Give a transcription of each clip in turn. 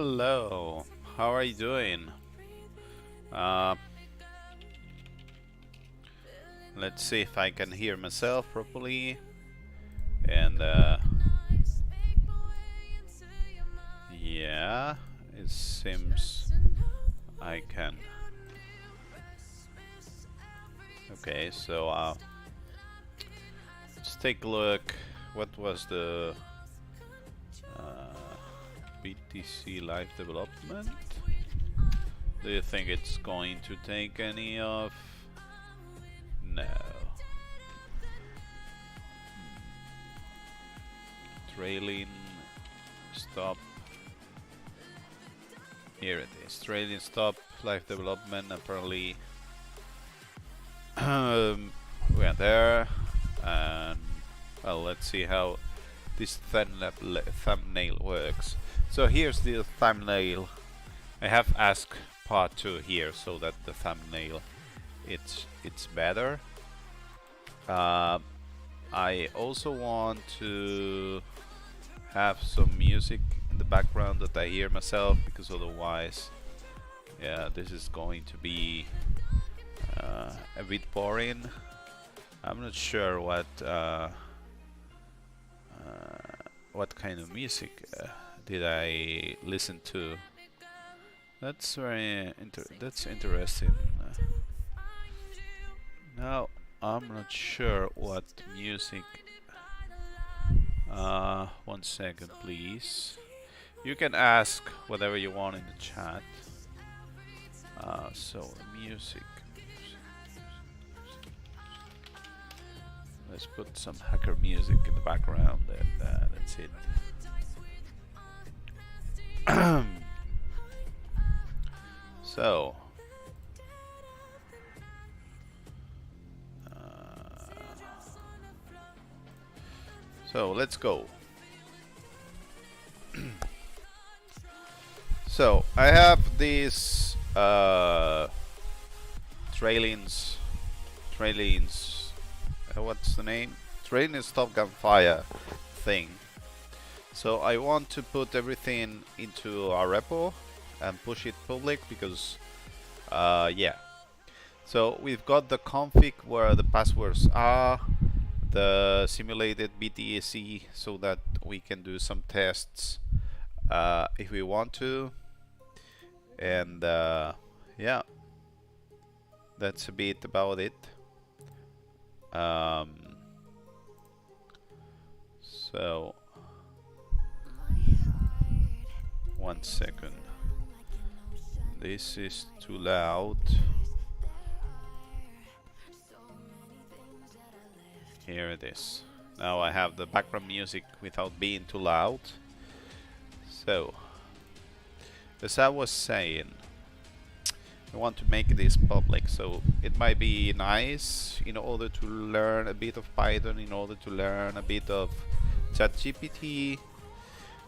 Hello, how are you doing? Uh, let's see if I can hear myself properly. And yeah, it seems I can. Okay, so let's take a look. What was the BTC live development? Do you think it's going to take any of? No. Trailing stop. Here it is. Trailing stop live development. Apparently, we are there, and well, let's see how this thumbnail works. So here's the thumbnail. I have asked part 2 here so that the thumbnail it's better. I also want to have some music in the background that I hear myself, because otherwise, yeah, this is going to be a bit boring. I'm not sure what kind of music did I listen to. That's that's interesting. Now I'm not sure what music. 1 second, please. You can ask whatever you want in the chat. So music. Let's put some hacker music in the background, and that's it. So, let's go. So I have this trailings. What's the name? Trailing stop Gunfire thing. So I want to put everything into our repo and push it public because, yeah. So we've got the config where the passwords are, the simulated BTSE, so that we can do some tests if we want to. And yeah, that's a bit about it. So 1 second. This is too loud. Here it is. Now I have the background music without being too loud. So, as I was saying, I want to make this public, so it might be nice in order to learn a bit of Python, in order to learn a bit of ChatGPT,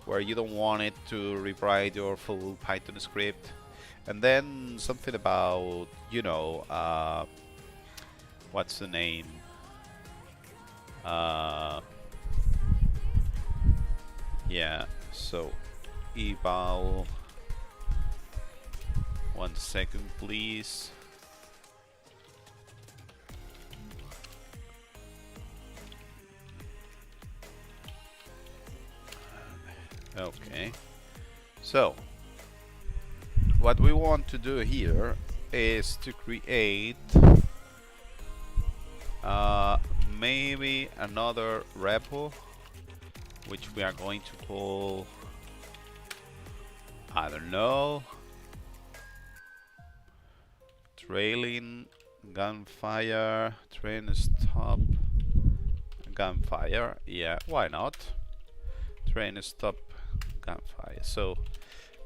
where you don't want it to rewrite your full Python script. And then something about, you know, what's the name? Yeah, so eval. 1 second, please. Okay, so what we want to do here is to create maybe another repo, which we are going to call, I don't know, trailing Gunfire, train stop Gunfire. Yeah, why not? Train stop Gunfire. So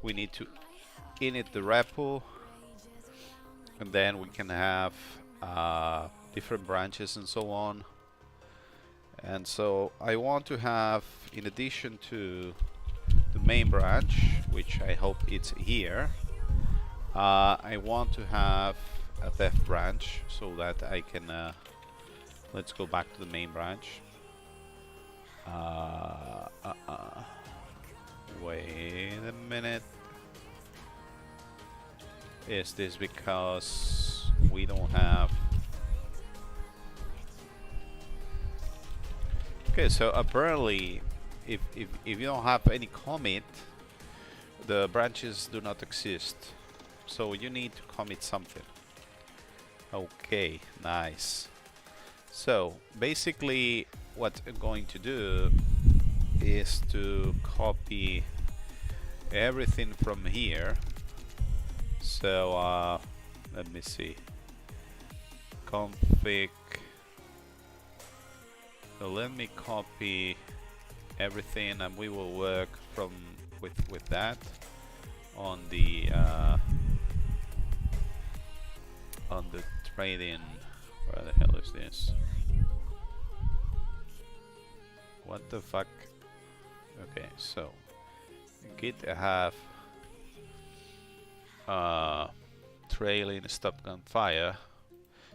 we need to init the repo, and then we can have different branches and so on. And so I want to have, in addition to the main branch, which I hope it's here, I want to have a dev branch so that I can let's go back to the main branch. Wait a minute. is this because we don't have... Okay, so apparently if you don't have any commit, the branches do not exist. So you need to commit something. Okay, nice. So basically what I'm going to do is to copy everything from here. So let me see, config. So let me copy everything, and we will work from with that on the trading. Where the hell is this? What the fuck? Okay, so git have trailing stop gunfire,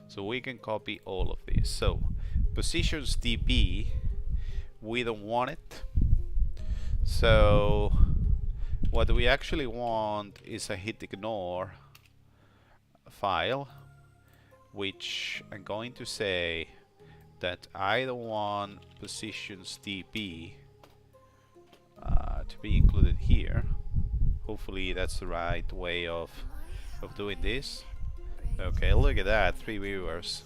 so we can copy all of these. So positions db, we don't want it. So what we actually want is a hit ignore file, which I'm going to say that I don't want positions db to be included here. Hopefully that's the right way of doing this. Okay, look at that, 3 viewers.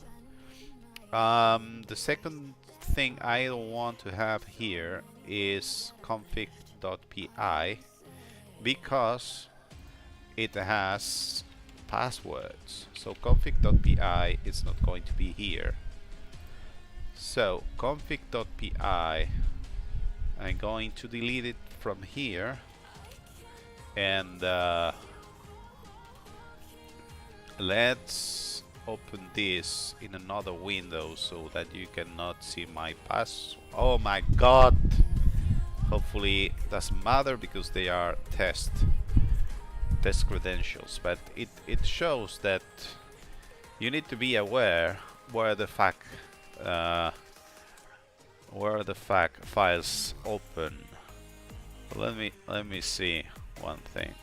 The second thing I don't want to have here is config.pi, because it has passwords. So config.pi is not going to be here. So config.pi, I'm going to delete it from here, and let's open this in another window so that you cannot see my pass. Oh my god! Hopefully it doesn't matter because they are test credentials, but it shows that you need to be aware where the FAQ files open. Let me see one thing.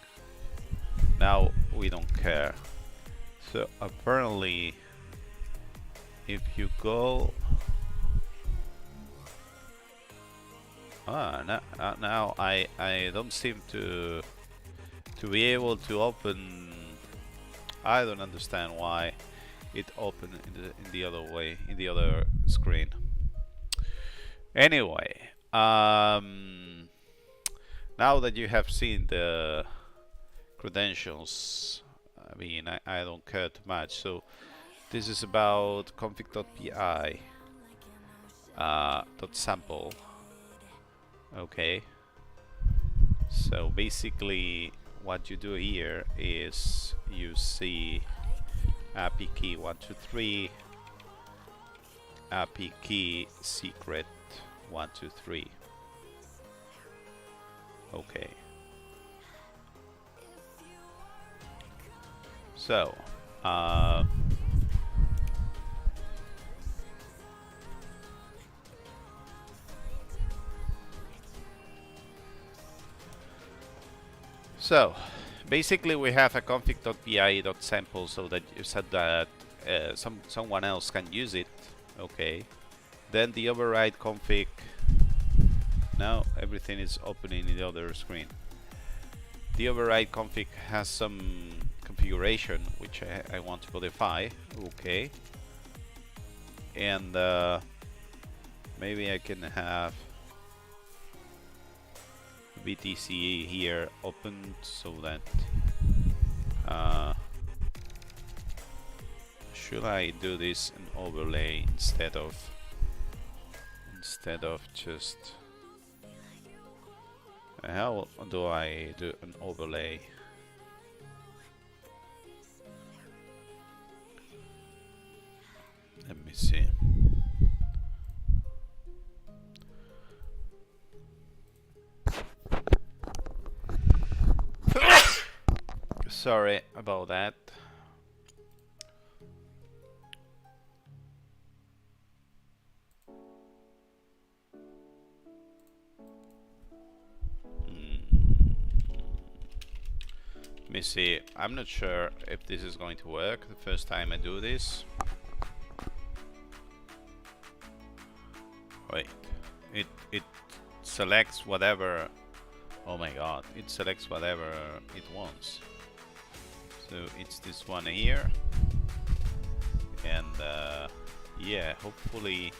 Now we don't care. So apparently, if you go, now I don't seem to be able to open. I don't understand why it opened in the other way, in the other screen. Anyway, now that you have seen the credentials, I mean, I don't care too much. So this is about config.pi .sample. Okay. So basically, what you do here is you see API key 123, API key secret 123. Okay. So basically we have a config.pi.sample so that you said that someone else can use it. Okay. Then the override config. Now everything is opening in the other screen. The override config has some configuration which I want to modify. Okay. And maybe I can have BTSE here open so that should I do this an overlay instead of just how do I do an overlay? Let me see. Sorry about that. me see. I'm not sure if this is going to work the first time I do this. Wait, it selects whatever. Oh my god, it selects whatever it wants. So it's this one here, and yeah, hopefully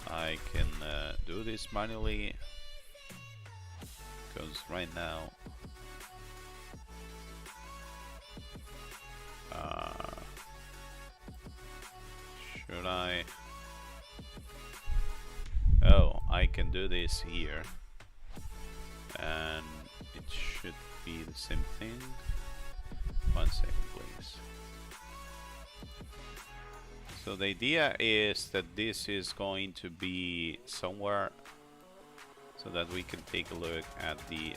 I can do this manually, because right now should I? Oh, I can do this here, and it should be the same thing. 1 second, please. So the idea is that this is going to be somewhere so that we can take a look at the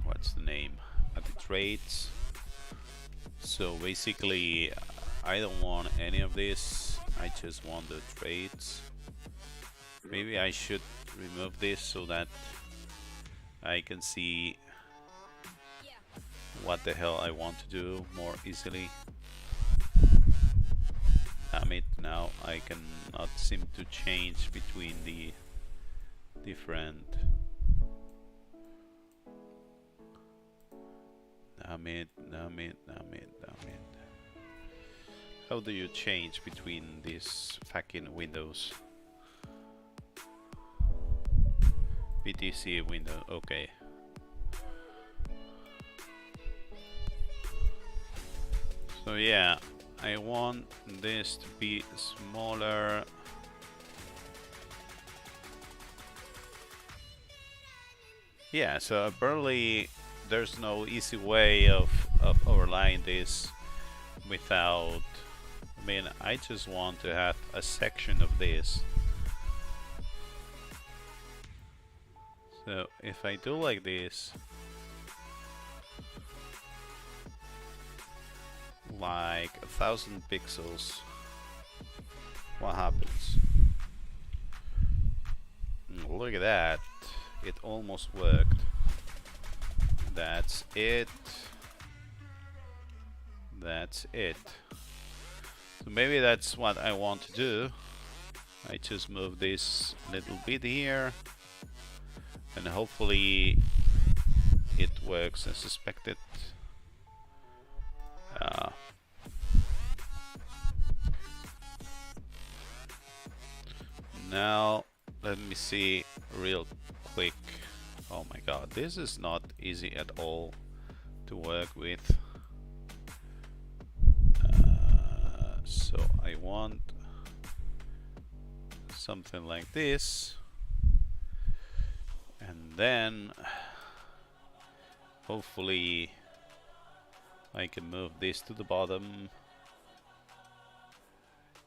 what's the name? At the traits. So basically, I don't want any of this. I just want the traits. Maybe I should remove this so that I can see what the hell I want to do more easily. Damn it, now I cannot seem to change between the different. Damn it, damn it, damn it, damn it. How do you change between these fucking windows? BTSE window, okay. So yeah, I want this to be smaller. Yeah, so apparently there's no easy way of overlaying this without, I mean, I just want to have a section of this. So if I do like this, like 1,000 pixels, what happens? Look at that, it almost worked. That's it. That's it. So maybe that's what I want to do. I just move this little bit here, and hopefully it works as expected. Now let me see real quick. Oh my god, this is not easy at all to work with. So I want something like this, and then hopefully I can move this to the bottom.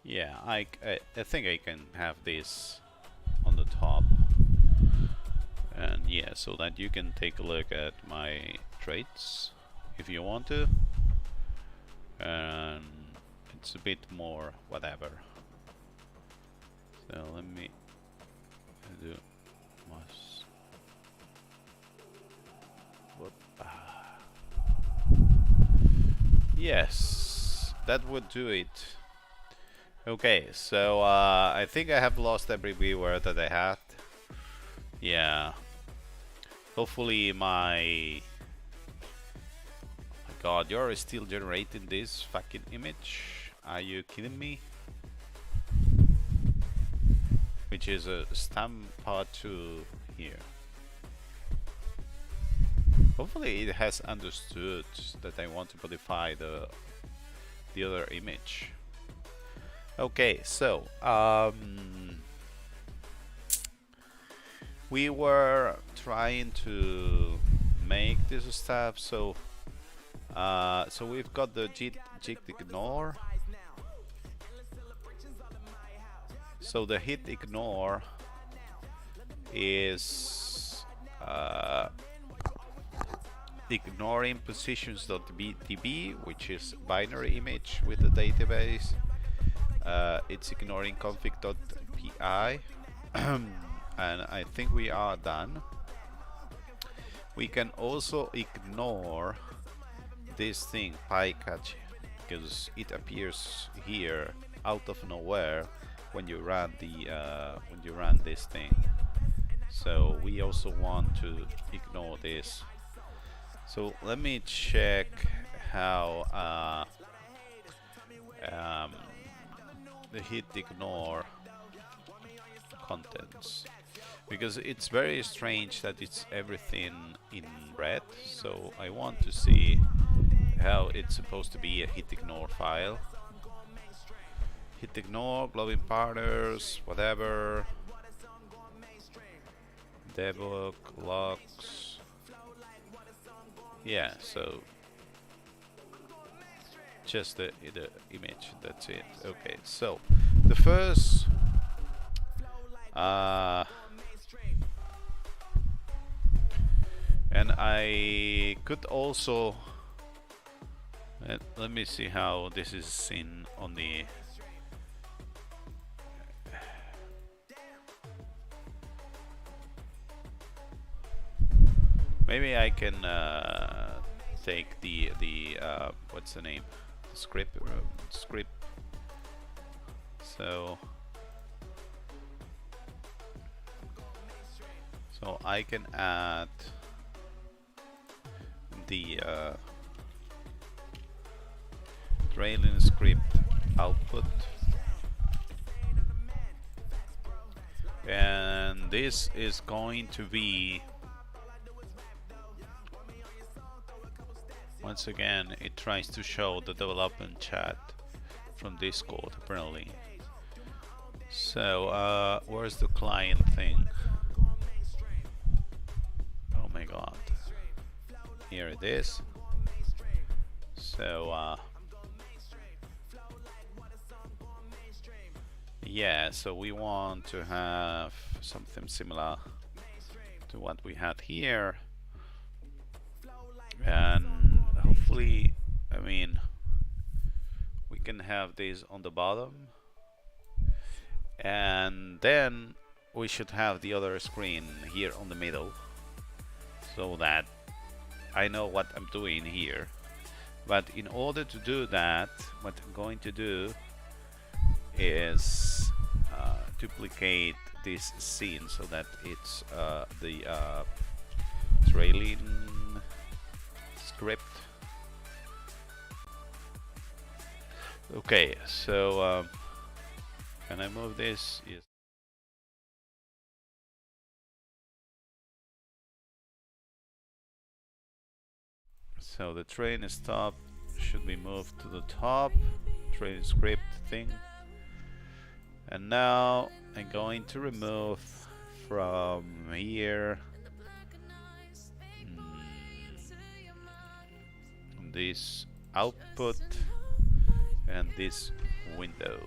Yeah, I think I can have this on the top, and yeah, so that you can take a look at my traits if you want to, and it's a bit more whatever. So let me do must. Whoop. Yes, that would do it. Okay, so I think I have lost every viewer that I had. Yeah. Hopefully my god, you're still generating this fucking image? Are you kidding me? Which is a stamp part 2 here. Hopefully it has understood that I want to modify the other image. Okay, so we were trying to make this stuff. So so we've got the jig ignore. So the hit ignore is ignoring positions.db, which is binary image with the database. It's ignoring config.pi, and I think we are done. We can also ignore this thing, pie catch, because it appears here out of nowhere when you run this thing. So we also want to ignore this. So let me check how the hit ignore contents, because it's very strange that it's everything in red. So I want to see how it's supposed to be a hit ignore file. Hit ignore, glowing partners, whatever. Debug, logs. Yeah, so just the image, that's it. Okay, so the first and I could also let me see how this is seen on the maybe I can take the what's the name, the script. So I can add the trailing script output, and this is going to be, once again it tries to show the development chat from Discord apparently. So where's the client thing? Oh my god, here it is. So yeah, so we want to have something similar to what we had here, and hopefully, I mean, we can have this on the bottom, and then we should have the other screen here on the middle, so that I know what I'm doing here. But in order to do that, what I'm going to do is duplicate this scene so that it's the trailing script. Okay, so can I move this? Yes. So the train stop should be moved to the top, train script thing. And now I'm going to remove from here this output and this window.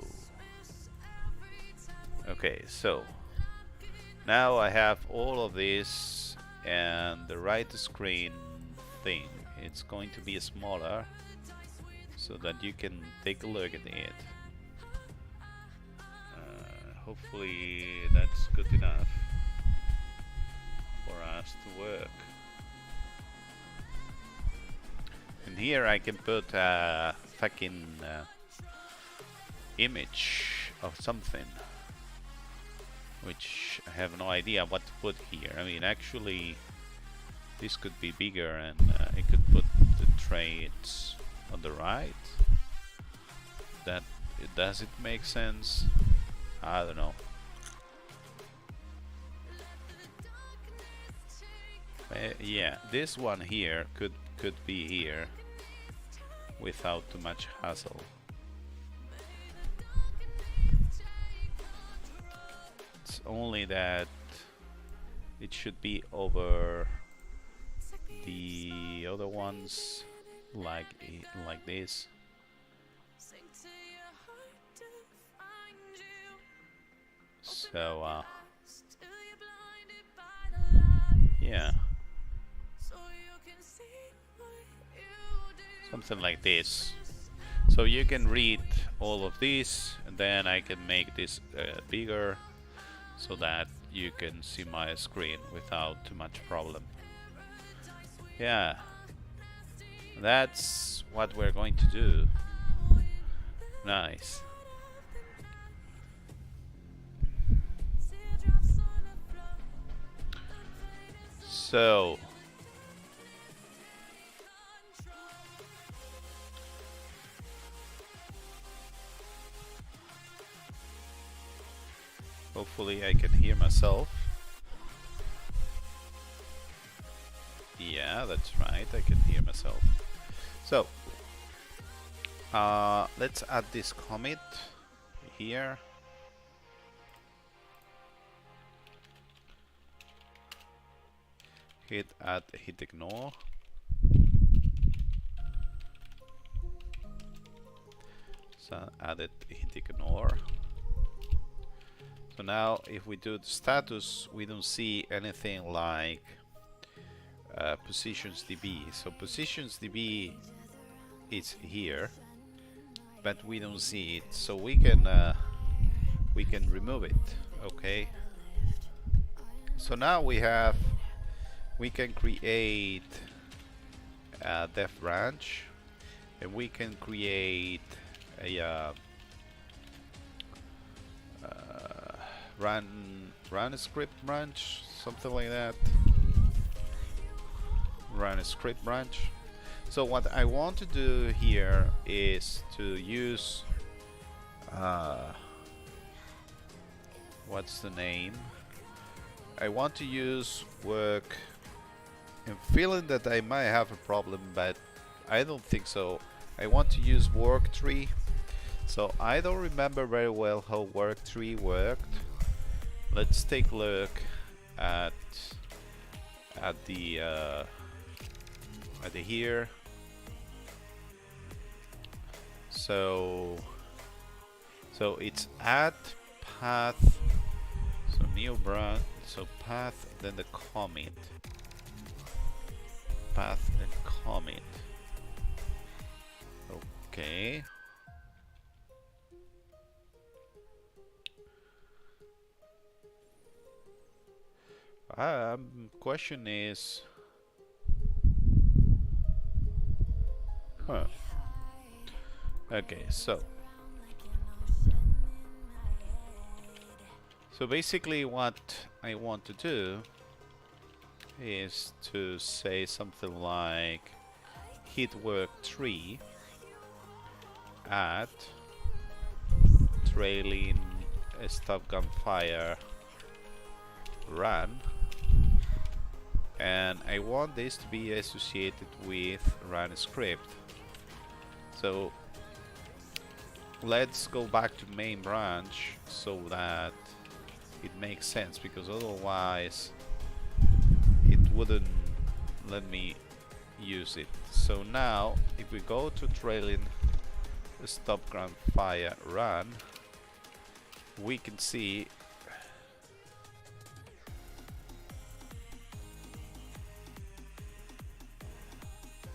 Okay, so now I have all of this, and the right screen thing, it's going to be smaller so that you can take a look at it. Hopefully that's good enough for us to work. And here I can put a fucking image of something, which I have no idea what to put here. I mean, actually this could be bigger, and I could put the traits on the right. Does it make sense? I don't know. Yeah, this one here could be here without too much hassle. It's only that it should be over the other ones, like this. So yeah, something like this. So you can read all of these, and then I can make this bigger so that you can see my screen without too much problem. Yeah, that's what we're going to do. Nice. So hopefully I can hear myself. Yeah, that's right, I can hear myself. So let's add this commit here. Hit add, hit ignore. So add it, hit ignore. So now if we do the status, we don't see anything like positions DB. So positions DB is here, but we don't see it. So we can remove it. Okay. So now we can create a dev branch, and we can create a run a script branch, something like that. Run a script branch. So what I want to do here is to use what's the name? I want to use work. I'm feeling that I might have a problem, but I don't think so. I want to use work tree. So I don't remember very well how work tree worked. Let's take a look at the here. So it's add path. So new branch. So path, then the commit. Path and commit. Okay. Question is, okay, so basically what I want to do is to say something like hit work tree at trailing stop gunfire run, and I want this to be associated with run script. So let's go back to main branch so that it makes sense, because otherwise it wouldn't let me use it. So now if we go to trailing stop gunfire run, we can see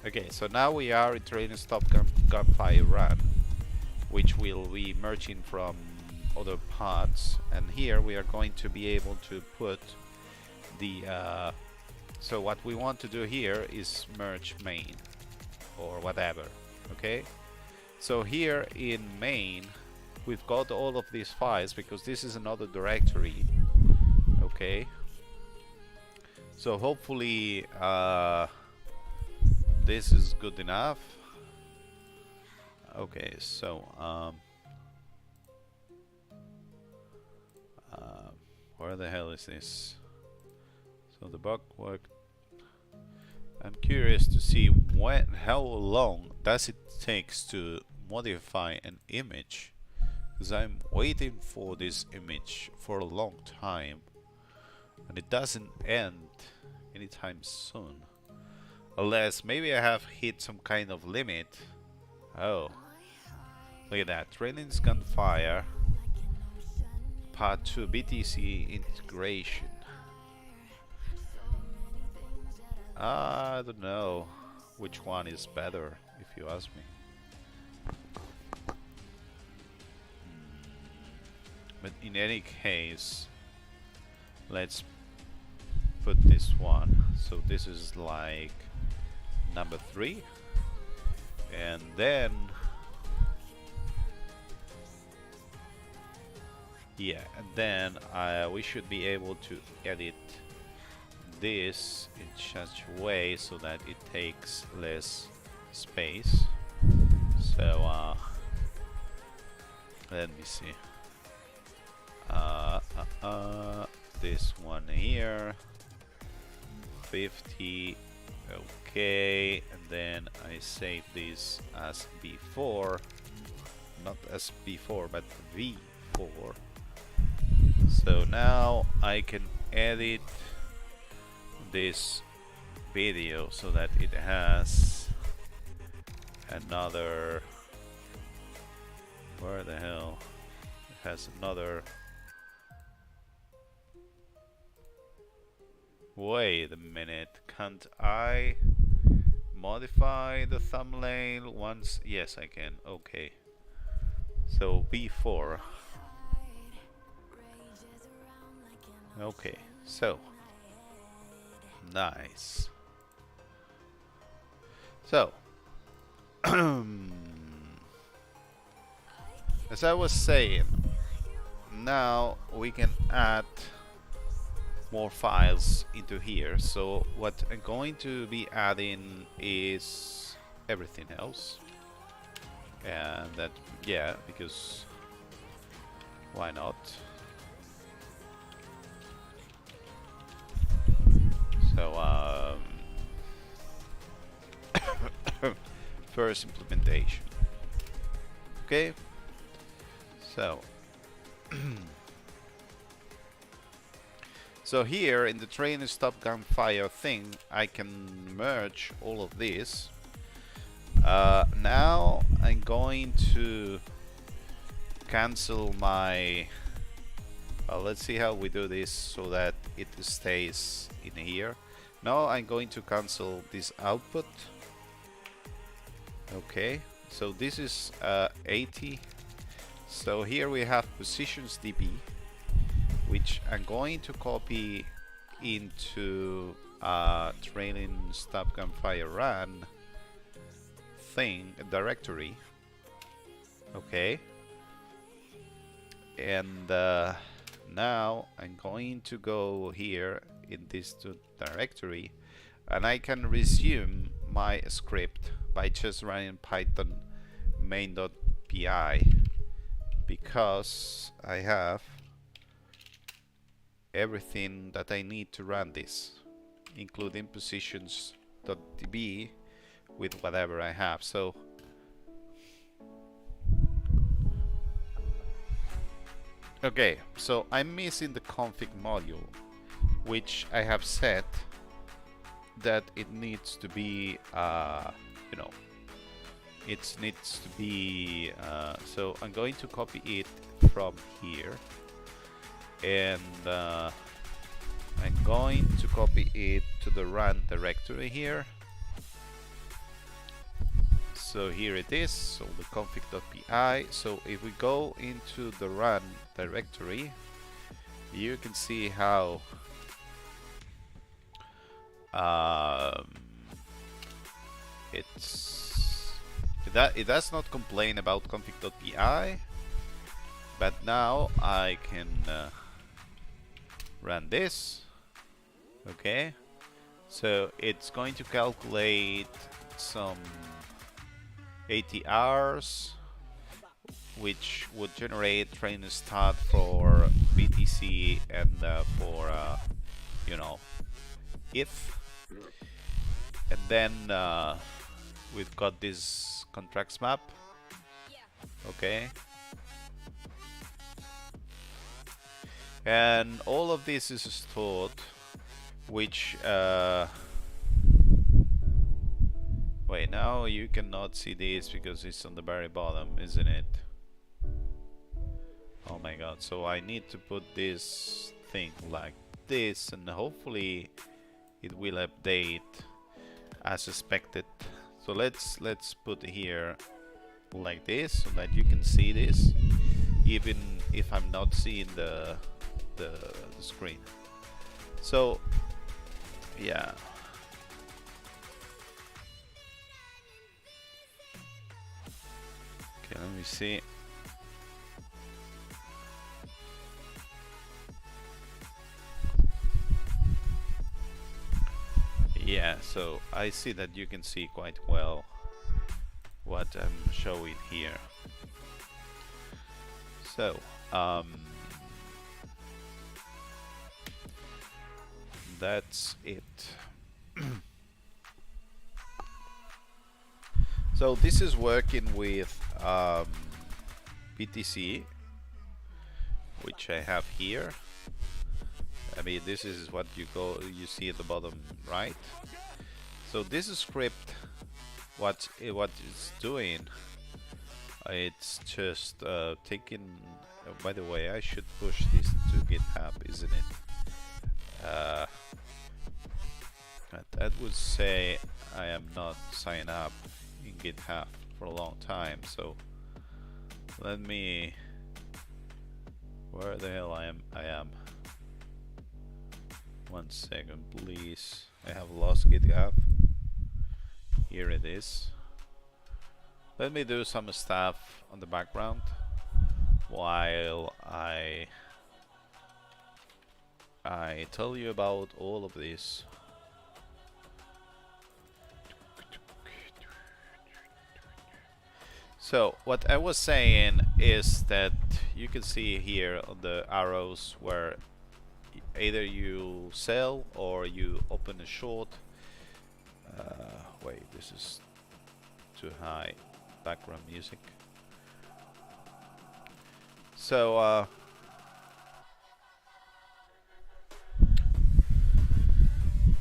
okay, so now we are in trailing stop gunfire run, which will be merging from other parts, and here we are going to be able to put the so what we want to do here is merge main or whatever. Okay, so here in main we've got all of these files because this is another directory. Okay, so hopefully this is good enough. Okay, so where the hell is this? So the bug worked. I'm curious to see how long does it takes to modify an image, because I'm waiting for this image for a long time and it doesn't end anytime soon, unless maybe I have hit some kind of limit. Oh, look at that, trailing gunfire part 2 BTSE integration. I don't know which one is better, if you ask me. But in any case, let's put this one. So this is like number 3, and then yeah, and then we should be able to edit this in such a way so that it takes less space. So let me see. This one here, 50. Okay, and then I save this as B4, not as B4 but V4. So now I can edit this video so that it has another, where the hell, it has another, wait a minute, can't I modify the thumbnail once? Yes, I can. Okay, so B4. Okay, so nice. So as I was saying, now we can add more files into here. So what I'm going to be adding is everything else, and that, yeah, because why not? So first implementation. Okay, so so here in the train stop gunfire thing, I can merge all of this. Now I'm going to cancel my, let's see how we do this so that it stays in here. Now I'm going to cancel this output. Okay, so this is 80. So here we have positions db, which I'm going to copy into training stop gunfire run thing directory. Okay, and now I'm going to go here in this directory, and I can resume my script by just running python main.py, because I have everything that I need to run this, including positions.db with whatever I have. So okay, so I'm missing the config module, which I have set that it needs to be you know, it needs to be so I'm going to copy it from here, and I'm going to copy it to the run directory here. So here it is, so the config.py. So if we go into the run directory, you can see how it does not complain about config.py, but now I can run this. Okay, so it's going to calculate some ATRs, which would generate train start for BTSE and for you know, if, and then we've got this contracts map. Okay, and all of this is stored, which wait, now you cannot see this because it's on the very bottom, isn't it? Oh my god, so I need to put this thing like this, and hopefully it will update as expected. So let's put here like this so that you can see this even if I'm not seeing the screen. So yeah, me see. Yeah, so I see that you can see quite well what I'm showing here. So, that's it. So this is working with BTSE, which I have here. I mean, this is what you see at the bottom right. So this script, what it's doing, it's just taking. By the way, I should push this to GitHub, isn't it? That would say I am not signed up in GitHub for a long time. So let me. Where the hell I am. 1 second, please. I have lost GitHub. Here it is. Let me do some stuff on the background while I tell you about all of this. So what I was saying is that you can see here on the arrows where either you sell or you open a short. Wait, this is too high background music. So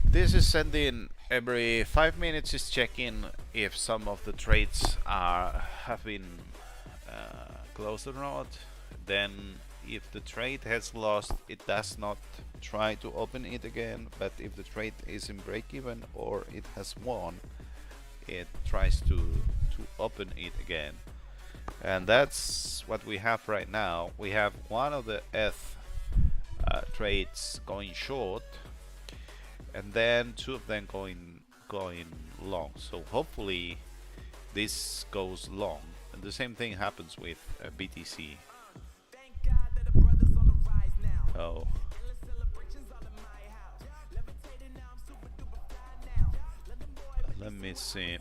this is sending every 5 minutes, is checking if some of the trades have been closed or not. Then if the trade has lost, it does not try to open it again, but if the trade is in break even or it has won, it tries to open it again. And that's what we have right now. We have one of the ETH trades going short, and then 2 of them going long. So hopefully this goes long, and the same thing happens with BTC. Oh, let me see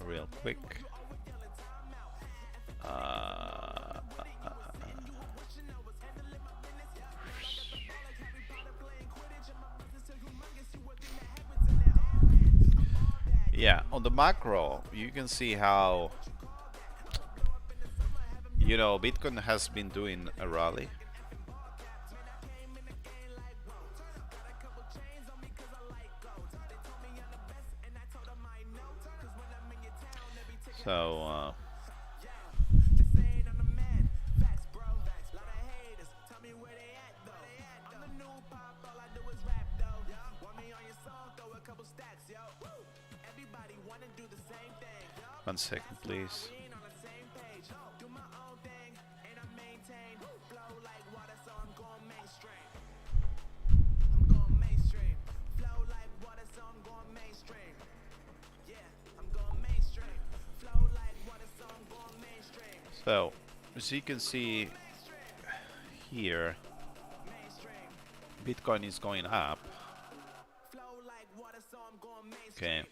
real quick. Yeah, on the macro, you can see how, you know, Bitcoin has been doing a rally. So one second, please. So, as you can see here, Bitcoin is going up. Okay.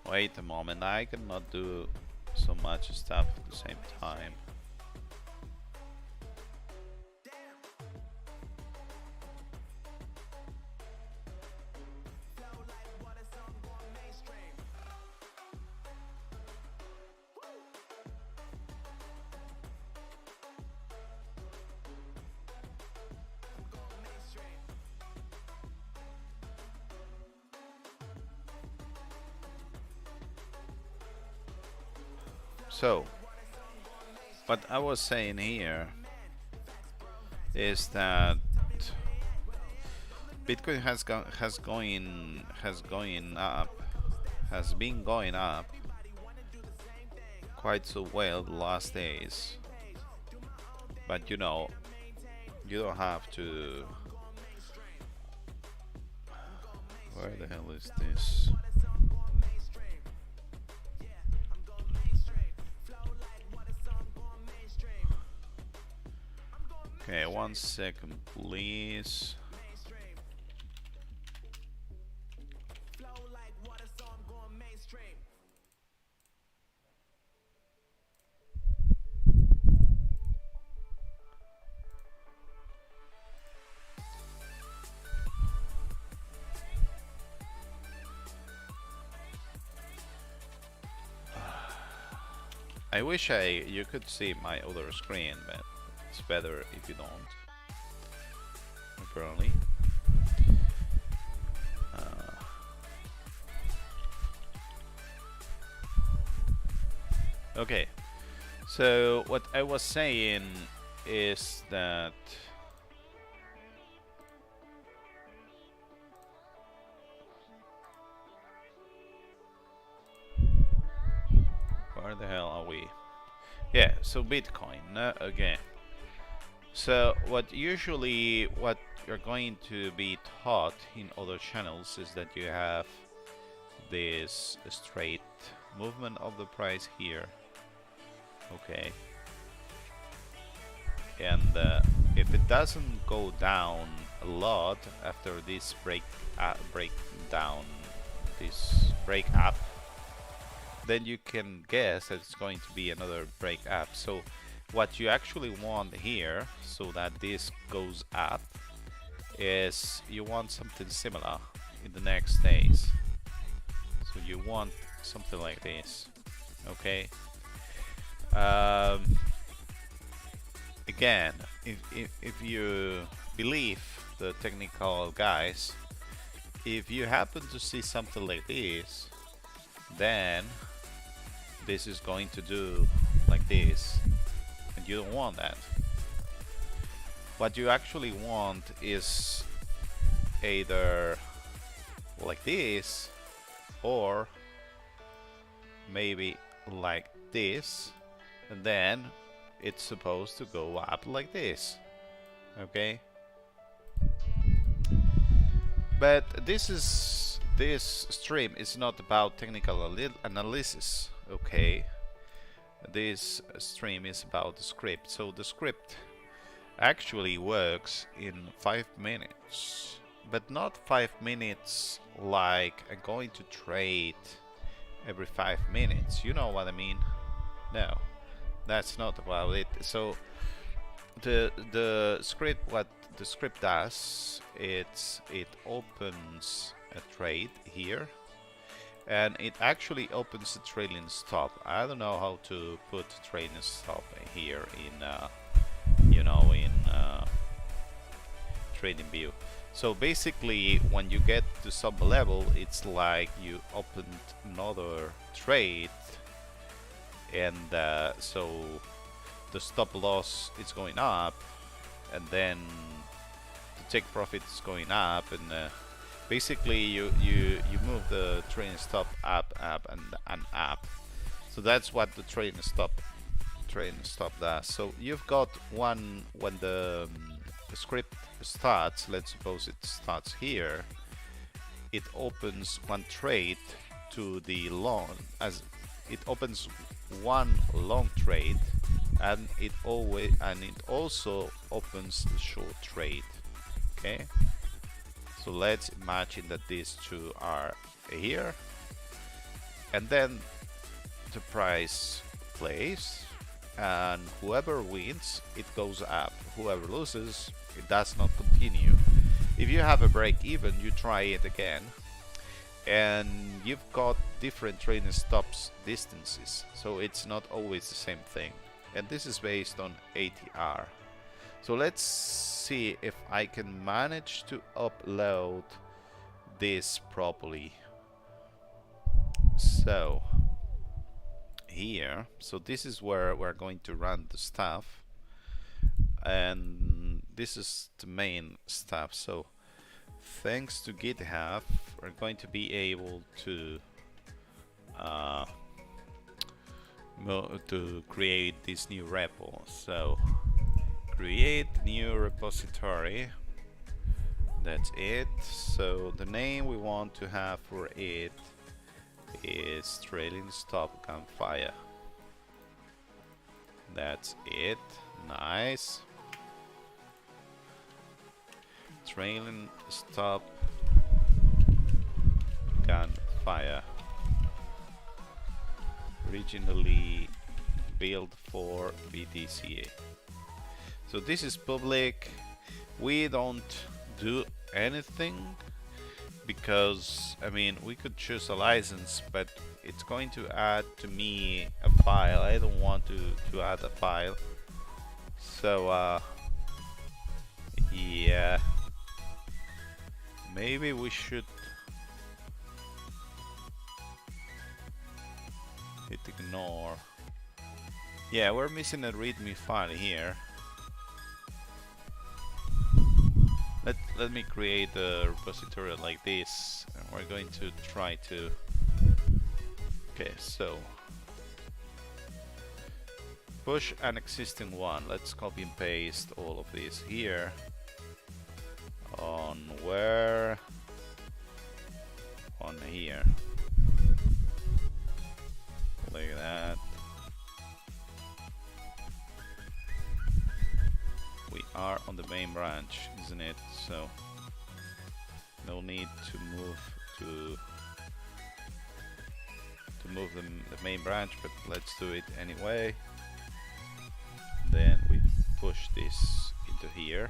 Wait a moment, I cannot do so much stuff at the same time. So, what I was saying here is that Bitcoin has been going up quite so well the last days, but you know, you don't have to. Where the hell is this? Okay, 1 second, please. I wish you could see my other screen, but it's better if you don't. Apparently. Okay, so what I was saying is that where the hell are we? Yeah, so Bitcoin again. So what you're going to be taught in other channels is that you have this straight movement of the price here. Okay, and if it doesn't go down a lot after this break down, this break up, then you can guess that it's going to be another break up. So what you actually want here, so that this goes up, is you want something similar in the next days. So you want something like this. Okay. Again, if you believe the technical guys, if you happen to see something like this, then this is going to do like this, and you don't want that. What you actually want is either like this, or maybe like this, and then it's supposed to go up like this. Okay, but this stream is not about technical analysis. Okay, this stream is about the script. So the script actually works in 5 minutes, but not 5 minutes like I'm going to trade every 5 minutes. You know what I mean? No, that's not about it. So the script, what the script does, it opens a trade here, and it actually opens the trailing stop. I don't know how to put trailing stop here in you know, in trading view. So basically, when you get to some level, it's like you opened another trade, and so the stop loss is going up, and then the take profit is going up, and basically you move the trading stop up, and up. So that's what the trading stop does. So you've got one, when the script starts, let's suppose it starts here, it opens one trade to the long, as it opens one long trade, and it also opens the short trade. Okay, so let's imagine that these two are here, and then the price plays, and whoever wins, it goes up. Whoever loses, it does not continue. If you have a break even, you try it again, and you've got different trading stops distances, so it's not always the same thing, and this is based on ATR. So let's see if I can manage to upload this properly. So here, so this is where we're going to run the stuff, and this is the main stuff. So thanks to GitHub, we're going to be able to create this new repo. So create new repository, that's it. So the name we want to have for it is trailing stop Gunfire. That's it. Nice. trailing stop gunfire, originally built for BTSE. So this is public. We don't do anything because, I mean, we could choose a license, but it's going to add to me a file. I don't want to add a file. So yeah, maybe we should hit ignore. Yeah, we're missing a readme file here. Let me create a repository like this, and we're going to try to. Okay, so push an existing one. Let's copy and paste all of these here. On where? On here. Look at that. We are on the main branch, isn't it? So no need to move the main branch, but let's do it anyway. Then we push this into here.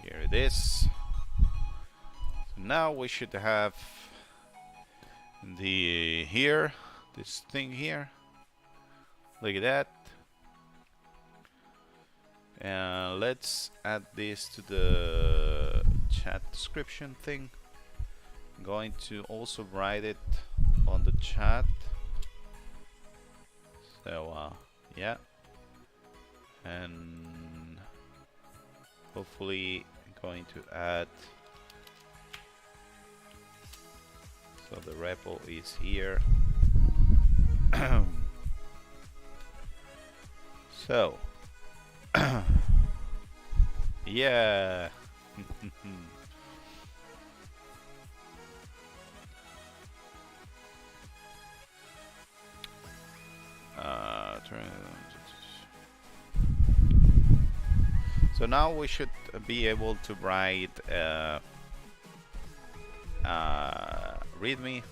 Here it is. So now we should have this thing here. Look at that. And let's add this to the chat description thing. I'm going to also write it on the chat. So yeah, and hopefully I'm going to add. So the repo is here. So yeah. So now we should be able to write readme.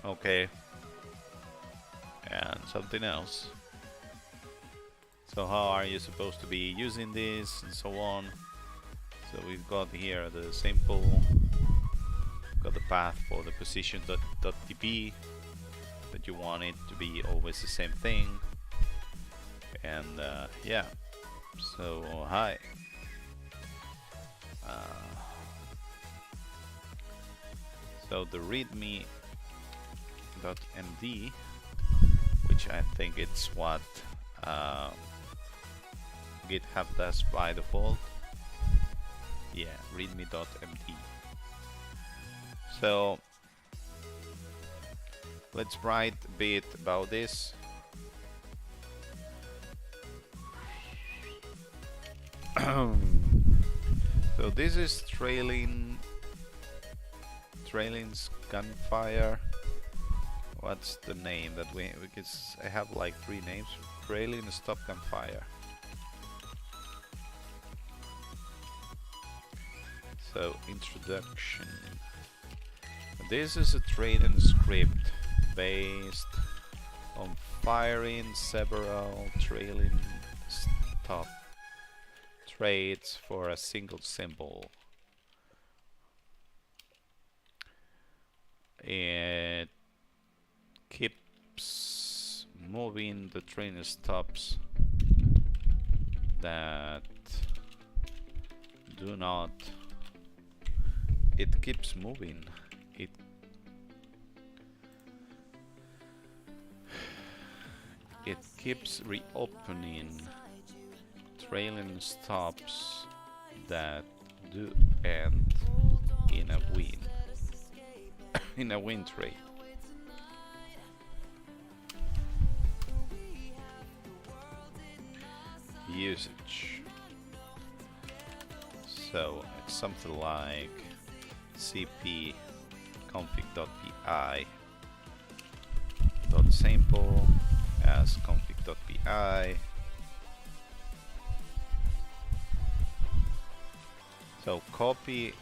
Okay. And something else. So how are you supposed to be using this and so on. So we've got here the simple, got the path for the position.db, that you want it to be always the same thing. And yeah, so hi. So the readme.md, which I think it's what GitHub does by default. Yeah, readme.md. So let's write a bit about this. So this is trailing's Gunfire. What's the name that because I have like 3 names. Trailing stop Gunfire. So introduction. This is a training script based on firing several trailing stop trades for a single symbol. It keeps moving the training stops that do not. It keeps moving. It keeps reopening trailing stops that do end in a win. In a win trade. Usage. So it's something like cp config.pi .sample as config.pi So copy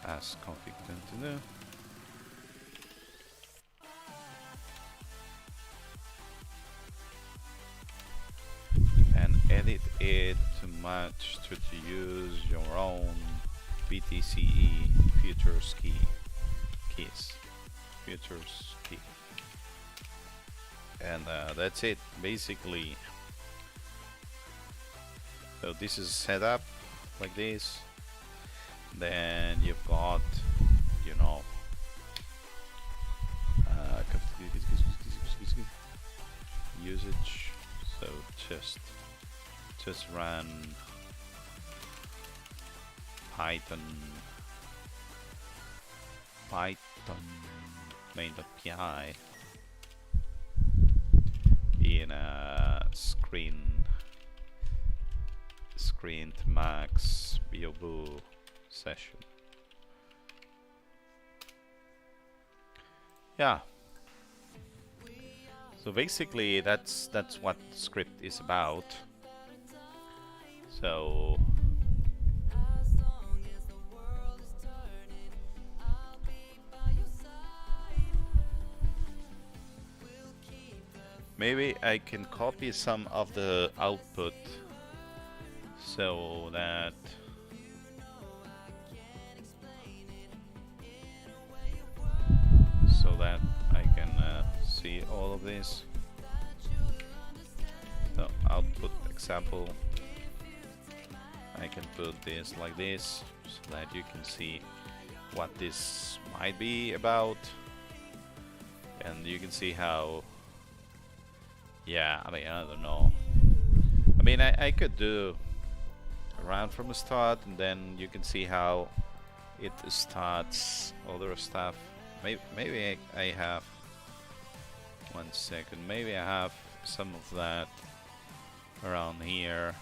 as config and edit it to match to use your own BTSE futures key, and that's it basically. So this is set up like this. Then you've got, you know, usage. So just run Python main.py in a screen to max bobo session. Yeah. So basically that's what the script is about. So maybe I can copy some of the output so that I can see all of this. So output example, I can put this like this so that you can see what this might be about, and you can see how, yeah, I mean, I don't know. I mean, I could do around from the start, and then you can see how it starts other stuff. Maybe I have, 1 second, maybe I have some of that around here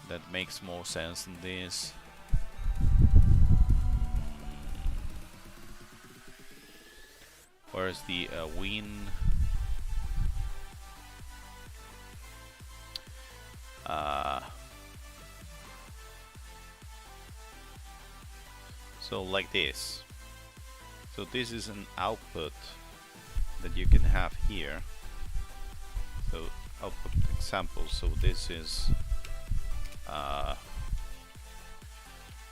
that makes more sense than this. Where's the win? So like this. So this is an output that you can have here. So output example. So this is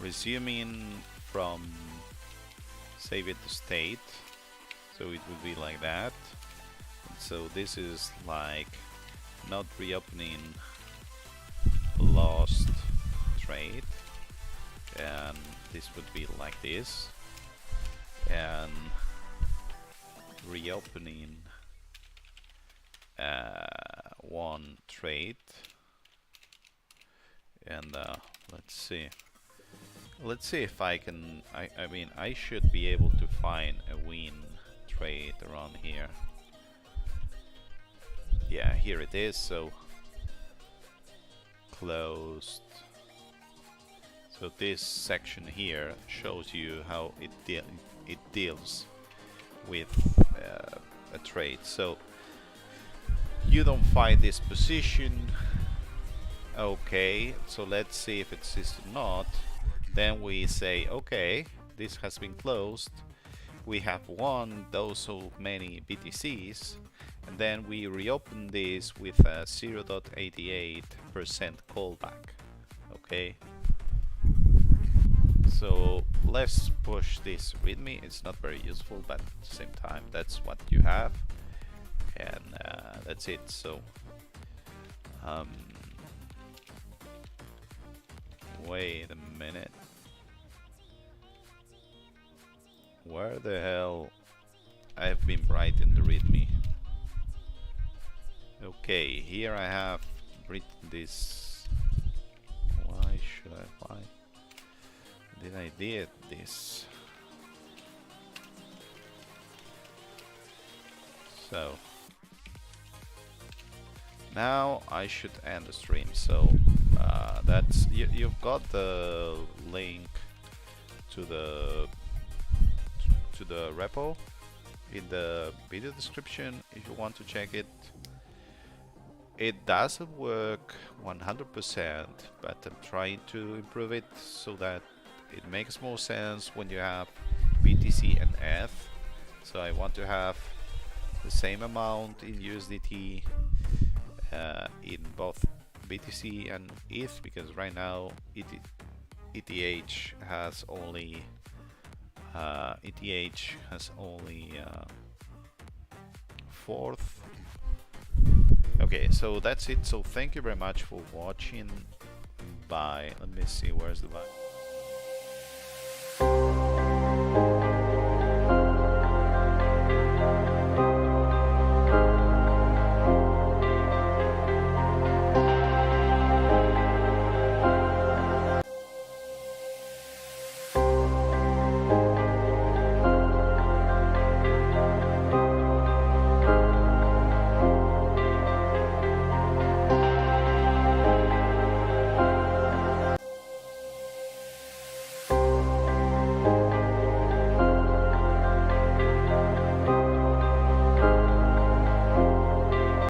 resuming from save it to state. So it would be like that. And so this is like not reopening lost trade, and this would be like this, and reopening one trade, and let's see if I can. I mean, I should be able to find a win trade around here. Yeah, here it is. So closed. So this section here shows you how it deals with a trade. So you don't find this position. Okay, so let's see if it exists or not. Then we say, okay, this has been closed. We have won those so many BTCs, and then we reopen this with a 0.88% callback. Okay. So let's push this readme. It's not very useful, but at the same time, that's what you have, and that's it. So wait a minute. Where the hell? I've been writing the readme. Okay, here I have written this. Why did I did this? So now I should end the stream. So that's you've got the link to the repo in the video description if you want to check it. it doesn't work 100%, but I'm trying to improve it so that it makes more sense when you have BTC and ETH. So I want to have the same amount in USDT in both BTC and ETH, because right now ETH has only fourth. Okay, so that's it. So thank you very much for watching. Bye. Let me see, where's the bye.